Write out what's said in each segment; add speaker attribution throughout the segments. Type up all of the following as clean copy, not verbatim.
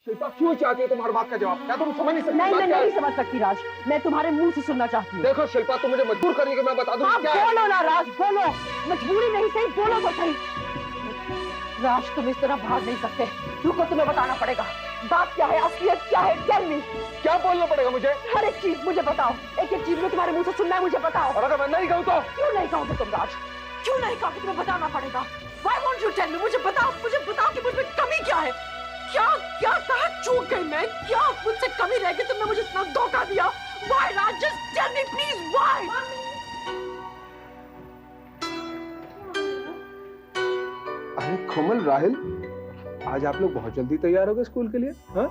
Speaker 1: शिल्पा क्यों चाहती है तुम हर बात का जवाब? क्या तुम समझ नहीं सकती?
Speaker 2: नहीं, मैं नहीं समझ सकती राज। मैं तुम्हारे मुंह से सुनना चाहती हूँ।
Speaker 1: देखो शिल्पा, तुम मुझे मजबूर करिए कि मैं बता दूं क्या है।
Speaker 2: बोलो ना राज, बोलो। मजबूरी नहीं सही, बोलो तो सही। राज, तुम इस तरह भाग नहीं सकते। रुको, तुम्हें बताना पड़ेगा। बात क्या है, असलियत क्या है? Tell me.
Speaker 1: क्या बोलना पड़ेगा मुझे?
Speaker 2: हर एक चीज मुझे बताओ। एक एक चीज में तुम्हारे मुंह से सुनना है, मुझे बताओ।
Speaker 1: और अगर मैं नहीं कहूँ तो?
Speaker 2: क्यों नहीं कहोगे तुम राज? क्यों नहीं कहोगे? तुम्हें बताना पड़ेगा। Why won't you tell me? मुझे बताओ कि मुझमें कमी क्या है। क्या क्या कहाँ चूक गई मैं? क्या मुझसे कमी रह गई? तुमने मुझे इतना धोखा दिया। Why Raj? Just tell me please, why?
Speaker 1: अरे कोमल, राहिल, आज आप लोग बहुत जल्दी तैयार हो गए स्कूल के लिए? हाँ?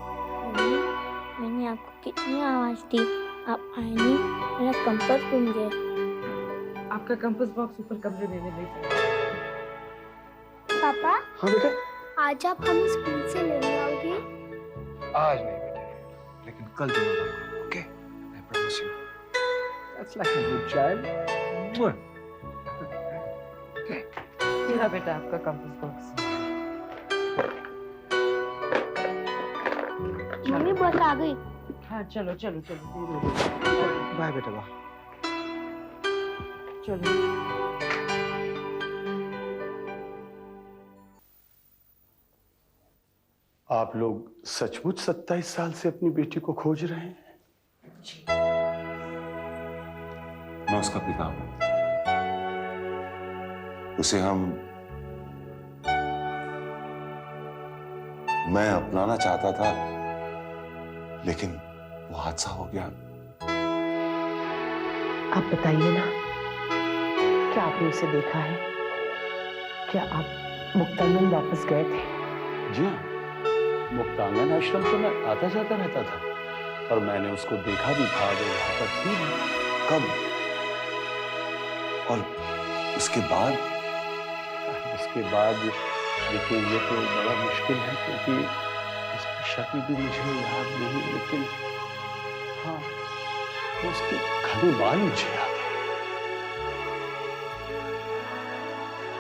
Speaker 3: मैंने आपको कितनी आवाज दी, आप आए नहीं। मेरा कंपास गुम गया।
Speaker 2: आपका कंपास बॉक्स ऊपर कमरे में नहीं है।
Speaker 3: पापा,
Speaker 1: हाँ बेटा।
Speaker 3: आज आप हमें स्कूल से लेने आओगे?
Speaker 1: आज नहीं बेटे, लेकिन कल जरूर आऊंगा। Okay? I promise you. That's like a good child. Okay.
Speaker 2: ये बेटा आपका कंपास बॉक्स।
Speaker 3: मम्मी बस आ गई।
Speaker 2: हाँ चलो चलो चलो, धीरे
Speaker 1: बाय बेटा, बाय।
Speaker 2: चलो।
Speaker 4: आप लोग सचमुच 27 साल से अपनी बेटी को खोज रहे हैं?
Speaker 5: मैं उसका पिता हूं। उसे मैं अपनाना चाहता था, लेकिन वो हादसा हो गया।
Speaker 2: आप बताइए ना, क्या आपने उसे देखा है? क्या आप मुक्तांगन वापस गए थे?
Speaker 4: जी हाँ, मुक्तांगन आश्रम तो मैं आता जाता रहता था और मैंने उसको देखा भी था, वो वहां पर थी।
Speaker 5: कब? और उसके बाद देखिए, ये तो बड़ा मुश्किल है क्योंकि उसकी शक्ल भी मुझे याद नहीं, लेकिन हाँ, उसके घने बाल मुझे याद है।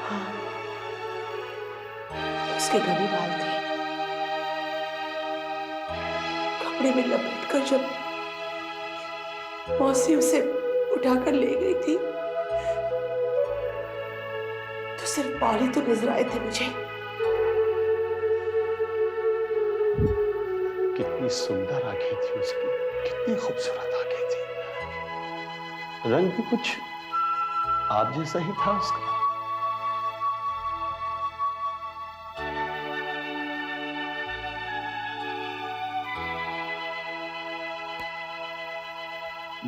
Speaker 6: हाँ, उसके घने बाल थे। कपड़े में लपेटकर जब मौसी उसे उठाकर ले गई थी, तो सिर्फ बाल ही तो नजर आए थे मुझे।
Speaker 4: कितनी सुंदर आंखें थी उसकी, कितनी खूबसूरत आंखें थी। रंग भी कुछ आप जैसा ही था उसका।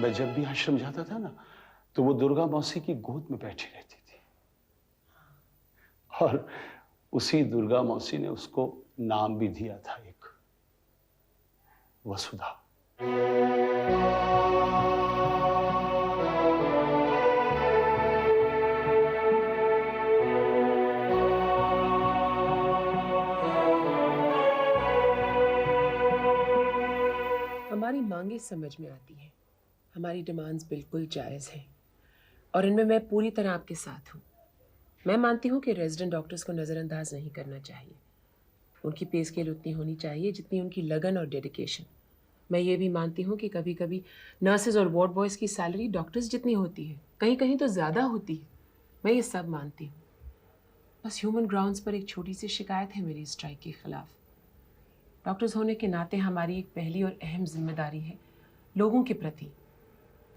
Speaker 4: मैं जब भी आश्रम जाता था ना, तो वो दुर्गा मौसी की गोद में बैठी रहती थी और उसी दुर्गा मौसी ने उसको नाम भी दिया था, एक वसुधा।
Speaker 6: हमारी मांगे समझ में आती हैं, हमारी डिमांड्स बिल्कुल जायज़ हैं और इनमें मैं पूरी तरह आपके साथ हूँ। मैं मानती हूँ कि रेजिडेंट डॉक्टर्स को नज़रअंदाज नहीं करना चाहिए। उनकी पे स्केल उतनी होनी चाहिए जितनी उनकी लगन और डेडिकेशन। मैं ये भी मानती हूँ कि कभी कभी नर्सेज और वार्ड बॉयज़ की सैलरी डॉक्टर्स जितनी होती है, कहीं कहीं तो ज़्यादा होती है। मैं ये सब मानती हूँ। बस ह्यूमन ग्राउंड्स पर एक छोटी सी शिकायत है मेरी स्ट्राइक के ख़िलाफ़। डॉक्टर्स होने के नाते हमारी एक पहली और अहम जिम्मेदारी है लोगों के प्रति,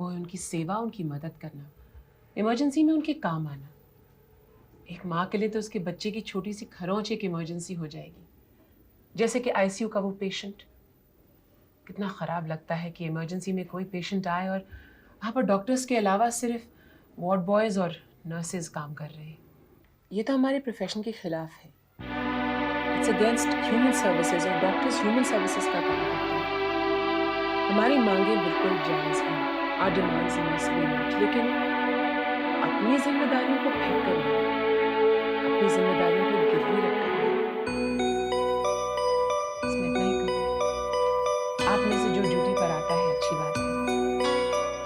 Speaker 6: वो है उनकी सेवा, उनकी मदद करना, इमरजेंसी में उनके काम आना। एक माँ के लिए तो उसके बच्चे की छोटी सी खरोंच एक इमरजेंसी हो जाएगी, जैसे कि आईसीयू का वो पेशेंट। कितना ख़राब लगता है कि इमरजेंसी में कोई पेशेंट आए और वहाँ पर डॉक्टर्स के अलावा सिर्फ वार्ड बॉयज़ और नर्सेज काम कर रहे हैं। ये तो हमारे प्रोफेशन के ख़िलाफ़ है। इट्स अगेंस्ट ह्यूमन सर्विसेज और डॉक्टर्स ह्यूमन सर्विसेज का काम करते हैं। हमारी मांगें बिल्कुल जायज़ हैं, our demands must be met, लेकिन अपनी जिम्मेदारियों को फेंक कर नहीं, अपनी जिम्मेदारियों को गिरवी रख कर नहीं। इसमें इतना ही कहूँगी, आप में से जो ड्यूटी पर आता है अच्छी बात है,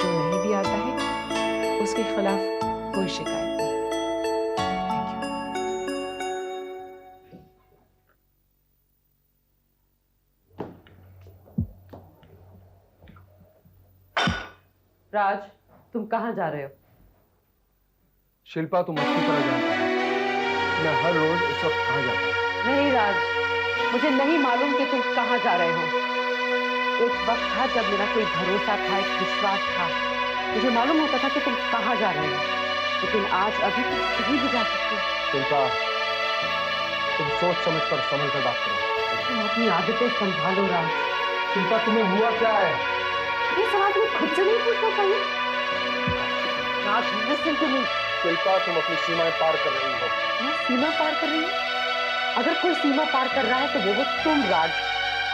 Speaker 6: जो नहीं भी आता है उसके खिलाफ कोई शिकायत नहीं। Thank you.
Speaker 2: राज, तुम कहाँ जा रहे हो?
Speaker 1: शिल्पा, तुम अच्छी तरह जानती हो मैं हर रोज इस वक्त कहाँ जाता हूँ।
Speaker 2: नहीं राज, मुझे नहीं मालूम कि तुम कहाँ जा रहे हो। एक वक्त था जब मेरा कोई भरोसा था, एक विश्वास था, मुझे मालूम होता था कि तुम कहाँ जा रहे हो, लेकिन आज अभी तुम कहीं भी जा सकते हो।
Speaker 1: शिल्पा, तुम सोच समझ कर संभल कर बात करो।
Speaker 2: तुम अपनी आदतें संभालो राज।
Speaker 1: शिल्पा, तुम्हें हुआ क्या है?
Speaker 2: ये सवाल तुम्हें खुद से नहीं पूछना चाहिए? राज, लिसन टू मी।
Speaker 1: शिल्पा, तुम अपनी सीमाएं पार कर रही हो।
Speaker 2: मैं सीमा पार कर रही हूँ? अगर कोई सीमा पार कर रहा है तो वो हो तुम राज,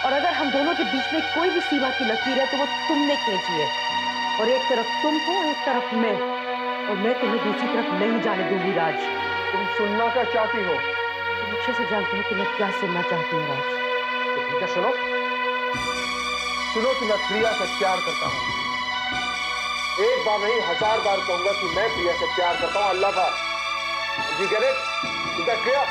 Speaker 2: और अगर हम दोनों के बीच में कोई भी सीमा की लकीर है तो वो तुमने खींची है। और एक तरफ तुम हो, एक तरफ मैं, और मैं तुम्हें दूसरी तरफ नहीं जाने दूंगी राज।
Speaker 1: तुम सुनना क्या चाहती हो?
Speaker 2: तुम अच्छे से जानते हो कि मैं क्या सुनना चाहती हूँ राज।
Speaker 1: तो ठीक है, सुनो सुनो कि मैं प्रिया से प्यार करता हूँ। एक बार नहीं 1000 बार कहूंगा कि मैं प्रिया से प्यार करता हूँ। अल्लाह का जी कह रहे क्लियर?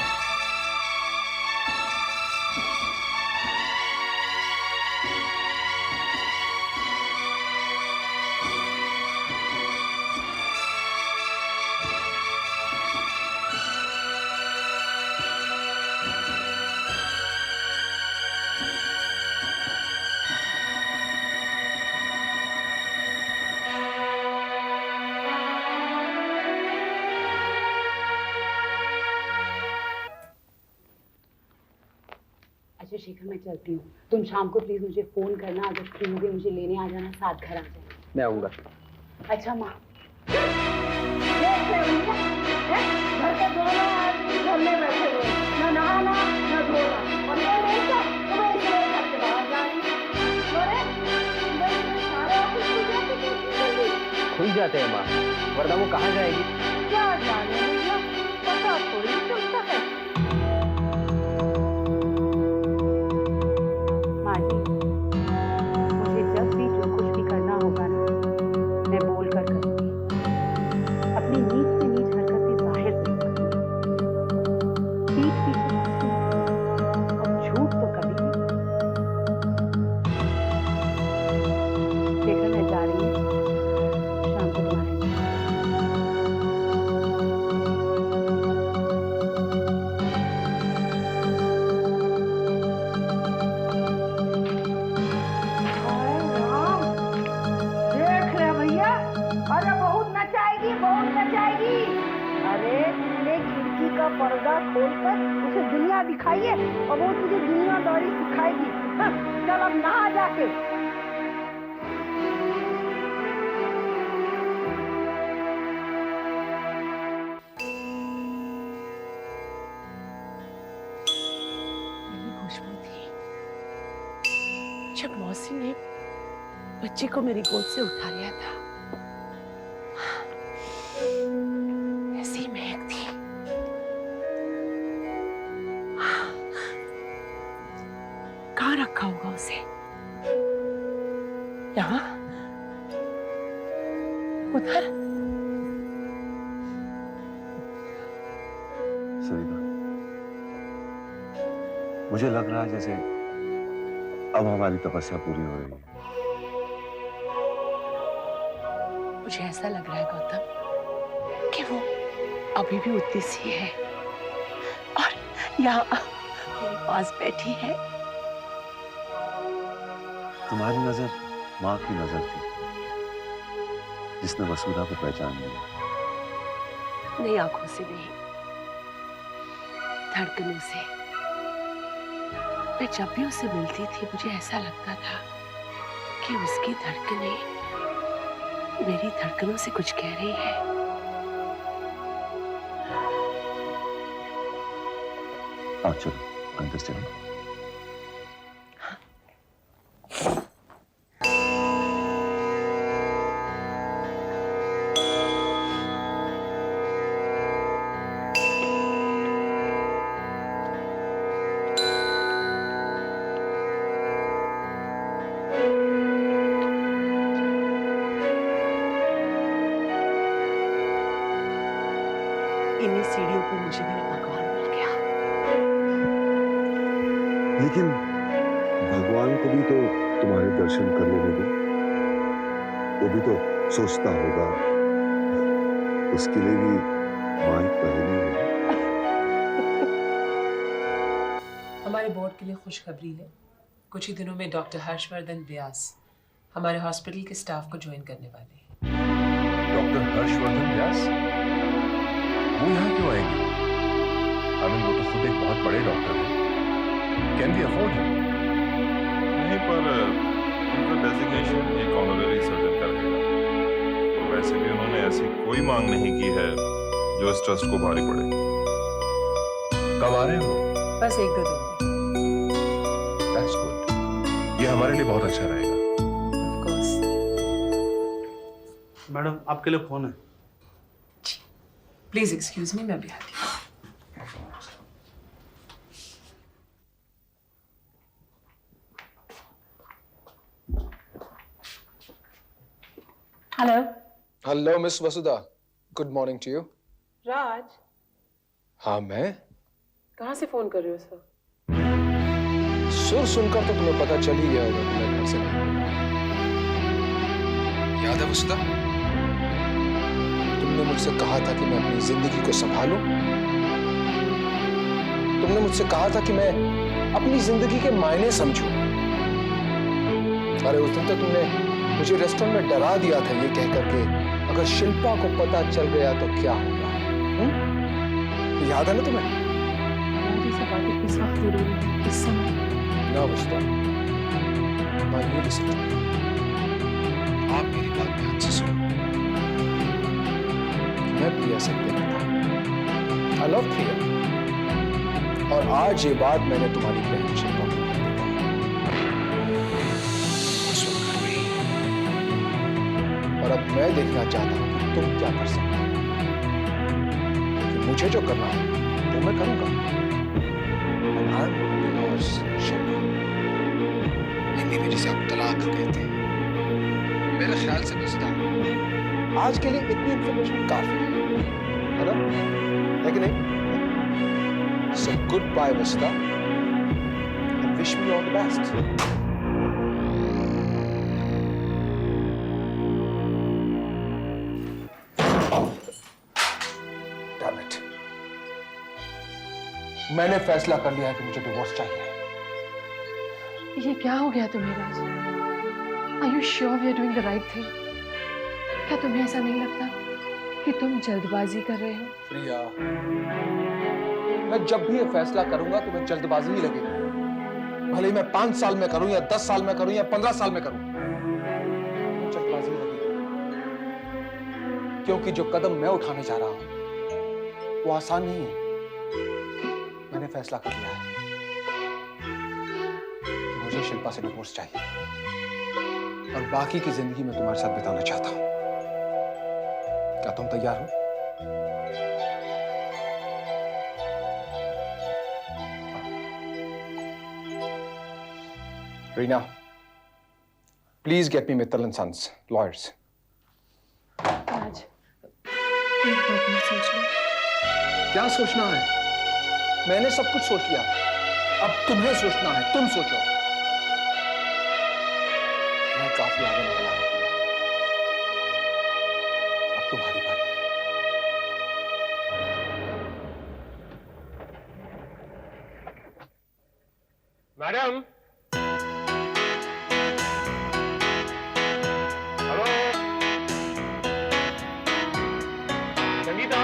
Speaker 7: अच्छा शेखर, मैं चलती हूँ। तुम शाम को प्लीज मुझे फोन करना, अगर फ्री हो गए मुझे लेने आ जाना, साथ घर आ जाना।
Speaker 1: मैं आऊंगा।
Speaker 7: अच्छा माँ। घर के दोनों आदमी घर में बैठे हुए, ना नहाना ना धोना, और ये नहीं क्या तुम्हें इसलिए घर के बाहर जानी? सारे ऑफिस
Speaker 1: खुल जाते हैं माँ, वरना वो कहाँ जाएगी?
Speaker 7: क्या जाने भैया, पता थोड़ी चलता है। माँ जी, मुझे जब भी जो कुछ भी करना होगा ना, मैं बोल कर करूँगी। अपनी नीच से नीच हरकतें जाहिर नहीं करूँगी, पीठ पीछे हंसूंगी, और झूठ तो कभी नहीं। देखकर मैं जा रही हूँ, शाम को तुम्हारे देख ले भैया, अरे बहुत नचाएगी, बहुत नचाएगी। अरे तुमने खिड़की का पर्दा खोलकर उसे दुनिया दिखाई है, और वो तुझे दुनियादारी सिखाएगी। हाँ, चल अब नहा जाके।
Speaker 6: यही खुशबू थी जब मौसी ने बच्चे को मेरी गोद से उठा लिया था। ऐसी महक थी। कहाँ रखा होगा उसे? यहाँ? उधर?
Speaker 5: सविता, मुझे लग रहा है जैसे अब हमारी तपस्या पूरी हो रही है।
Speaker 6: मुझे ऐसा लग रहा है गौतम कि वो अभी भी उतनी सी है, और यहाँ मेरे पास बैठी है।
Speaker 5: तुम्हारी नजर माँ की नजर थी, जिसने वसुधा को पहचान लिया।
Speaker 6: नई आंखों से नहीं, धड़कनों से। मैं जब भी उससे मिलती थी मुझे ऐसा लगता था कि उसकी धड़कनें मेरी धड़कनों से कुछ कह रही है।
Speaker 5: आओ चलो अंदर चलो।
Speaker 6: इन्हीं सीढ़ियों पर मुझे मेरा भगवान मिल गया।
Speaker 5: लेकिन भगवान को भी तो तुम्हारे दर्शन कर लेने दो, वो भी तो
Speaker 8: सोचता होगा उसके लिए भी मां एक पहेली है।
Speaker 6: हमारे बोर्ड के लिए खुशखबरी है। कुछ ही दिनों में डॉक्टर हर्षवर्धन व्यास हमारे हॉस्पिटल के स्टाफ को ज्वाइन करने वाले हैं।
Speaker 9: डॉक्टर हर्षवर्धन व्यास वो यहाँ क्यों आएंगे? वो तो खुद एक बहुत बड़े डॉक्टर हैं। Can we afford him?
Speaker 10: नहीं, पर उनका डेजिग्नेशन एक ऑनररी सर्जन का रहेगा। तो वैसे भी उन्होंने ऐसी कोई मांग नहीं की है जो इस ट्रस्ट को भारी पड़े।
Speaker 9: कब आ रहे हैं वो?
Speaker 6: बस 1-2 दिन में।
Speaker 9: That's good. ये हमारे लिए बहुत अच्छा रहेगा।
Speaker 6: Of course.
Speaker 5: मैडम आपके लिए फोन है।
Speaker 6: प्लीज एक्सक्यूज मी, मैं भी आती हूँ। Hello.
Speaker 1: Hello miss Vasudha, good morning to you.
Speaker 6: Raj,
Speaker 1: हाँ मैं।
Speaker 6: कहाँ से फोन कर रहे हो सर?
Speaker 1: सुर सुनकर तो तुम्हें पता चल ही गया होगा कि मैं घर से नहीं हूं। याद है वसुधा, तुमने मुझसे कहा था कि मैं अपनी जिंदगी को संभालूं। तुमने मुझसे कहा था कि मैं अपनी जिंदगी के मायने समझूं। अरे उस दिन तो तुमने मुझे रेस्टोरेंट में डरा दिया था ये कह करके अगर शिल्पा को पता चल गया तो क्या होगा। याद है ना तुम्हें?
Speaker 6: इस वक्त जरूरी है, इस समय।
Speaker 1: ना वसुधा, now you listen to me. आप मेरी बात ध्यान से सुनो। मैं प्रिया से प्रेम था। I love प्रिया। और आज ये बात मैंने तुम्हारी बहन शिल्पा को बताई। उस वक्त घर में ही। और अब मैं देखना चाहता हूं कि तुम क्या कर सकते हो। क्योंकि मुझे जो करना है वो मैं करूंगा। हिंदी में जिसे आप तलाक कहते हैं। मेरे ख्याल से वसुधा, आज के लिए इतनी इंफॉर्मेशन काफी है ना? है कि नहीं? So goodbye Vasudha and wish me all the best. Damn it. मैंने फैसला कर लिया है कि मुझे डिवोर्स चाहिए।
Speaker 2: ये क्या हो गया तुम्हें राज? Are you sure we are doing the right thing? क्या तुम्हें ऐसा नहीं लगता कि तुम जल्दबाजी कर रहे हो?
Speaker 1: प्रिया, मैं जब भी ये फैसला करूंगा तो मैं जल्दबाजी ही लगेगी। भले ही मैं 5 साल में करूं या 10 साल में करूं या 15 साल में करूं, जल्दबाजी ही लगेगी। क्योंकि जो कदम मैं उठाने जा रहा हूं वो आसान नहीं है। मैंने फैसला कर लिया है कि मुझे शिल्पा से डिवोर्स चाहिए और बाकी की जिंदगी में तुम्हारे साथ बिताना चाहता हूं। क्या तुम तैयार हो? Reena, please get me Mittal and sons, lawyers.
Speaker 2: Raj, एक बात मैं सोच लो।
Speaker 1: क्या सोचना है? मैंने सब कुछ सोच लिया। अब तुम्हें सोचना है। तुम सोचो। मैं काफी आगे निकला हूं। अब तुम्हारी बारी है।
Speaker 5: Madam, hello, Sangeeta.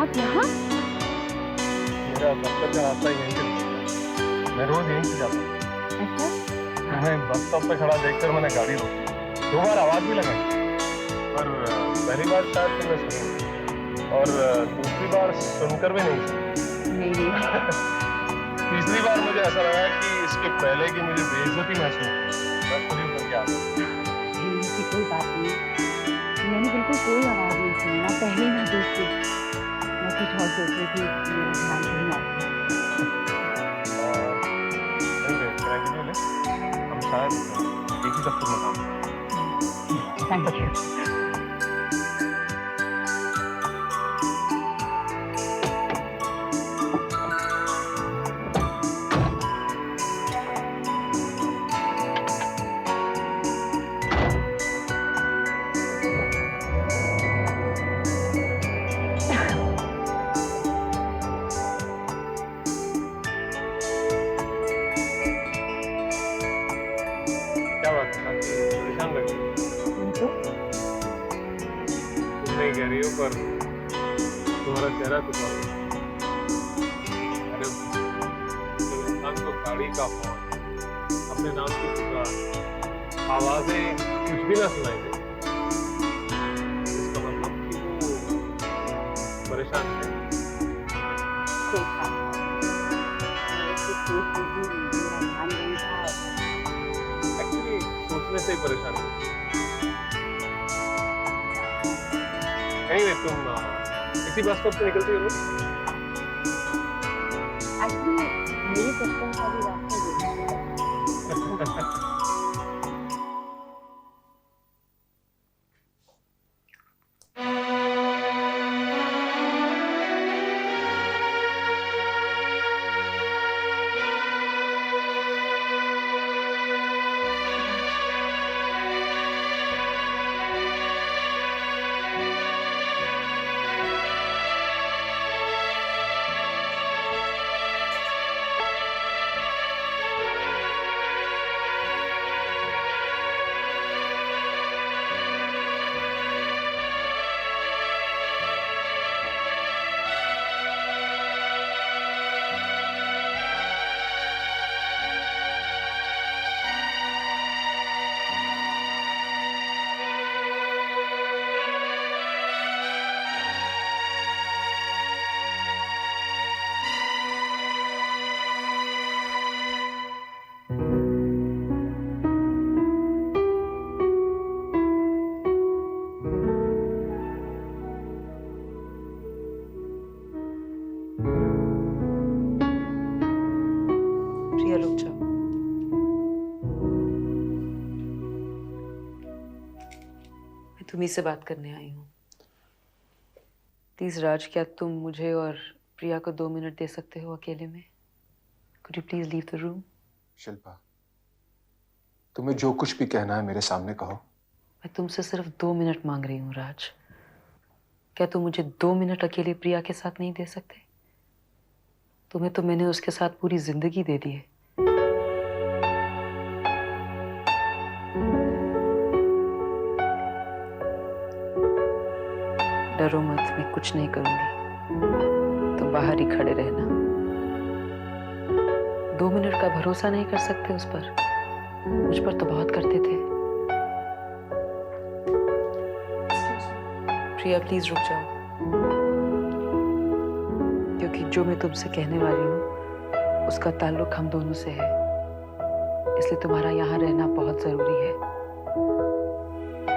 Speaker 2: आप यहाँ?
Speaker 5: मेरा दफ्तर का रास्ता यहीं से निकलता है। मैं रोज यहीं से जाता हूँ।
Speaker 2: अच्छा?
Speaker 5: तुम्हें बस स्टॉप पे खड़ा देखकर मैंने गाड़ी रोकी। 2 बार आवाज भी लगाई, पर पहली बार शायद तुमने सुनी और दूसरी बार सुनकर भी नहीं सुनी।
Speaker 2: नहीं।
Speaker 5: तीसरी बार मुझे ऐसा लगा कि इसके पहले की मुझे बेइज्जती महसूस हुई। मैं खुद ही उतर के आ गया।
Speaker 7: ऐसी कोई बात नहीं, मैंने बिल्कुल कोई आवाज नहीं सुनी, ना पहले ना दूसरी। Thank you.
Speaker 11: क्या बात है, काफी परेशान लग रही हो। तुम नहीं कह रही हो पर तुम्हारा चेहरा कुछ और है। अरे इंसान को गाड़ी का हॉर्न, अपने नाम की पुकार, आवाजें कुछ भी ना सुनाई दे, इसका मतलब कि वो परेशान है। एक्चुअली सोचने से ही परेशान है। नहीं तुम इसी बस स्टॉप से निकलती हो ना?
Speaker 7: एक्चुअली मेरी सिस्टर का भी रास्ता यही है।
Speaker 2: प्रिया रुक जाओ। मैं तुम्ही से बात करने आई हूँ। प्लीज राज, क्या तुम मुझे और प्रिया को 2 मिनट दे सकते हो अकेले में? Could you please leave the room?
Speaker 12: Shilpa, तुम्हें जो कुछ भी कहना है मेरे सामने कहो।
Speaker 2: मैं तुमसे सिर्फ 2 मिनट मांग रही हूँ राज। क्या तुम मुझे 2 मिनट अकेले प्रिया के साथ नहीं दे सकते? तुम्हें तो मैंने उसके साथ पूरी जिंदगी दे दी है। डरो मत, मैं कुछ नहीं करूंगी। तुम बाहर ही खड़े रहना। 2 मिनट का भरोसा नहीं कर सकते उस पर? मुझ पर तो बहुत करते थे। प्रिया प्लीज रुक जाओ, क्योंकि जो मैं तुमसे कहने वाली हूँ उसका ताल्लुक हम दोनों से है, इसलिए तुम्हारा यहाँ रहना बहुत जरूरी है।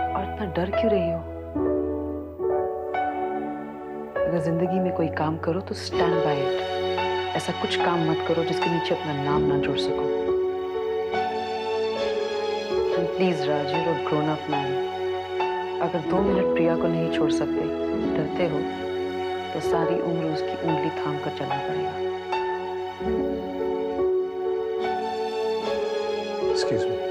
Speaker 2: और इतना डर क्यों रही हो? अगर जिंदगी में कोई काम करो तो स्टैंड बाय इट। ऐसा कुछ काम मत करो जिसके नीचे अपना नाम ना जोड़ सको। Please Raj, you are grown up man. अगर 2 मिनट प्रिया को नहीं छोड़ सकते, डरते हो, तो सारी उम्र उसकी उंगली थाम कर चलना पड़ेगा।
Speaker 12: Excuse me.